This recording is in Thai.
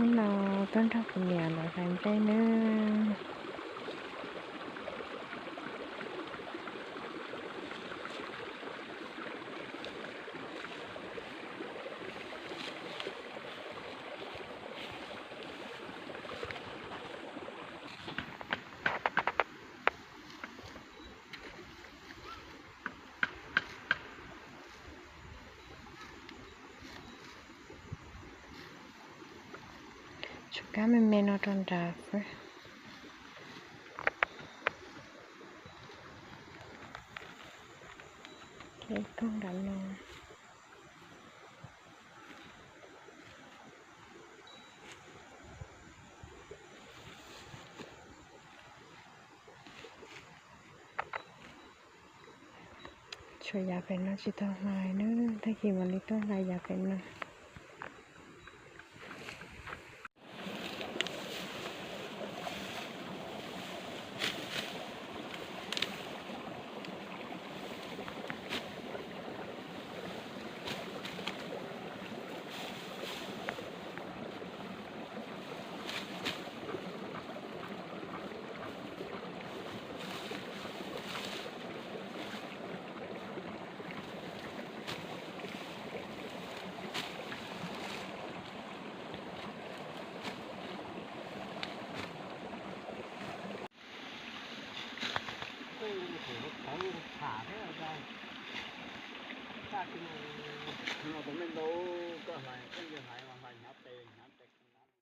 Hello,ต้นทักคุณยามาฟังใจเนื้อชุก้ามันเมนอตอนดาฟเค้กต้องดันนอนช่วยยาเป็นนะจิตหายเนื้อถ้ากี่วันนี้ต้องลายยาเป็นนะthả thế là ra ta thì nó cũng nên đâu có phải cái gì phải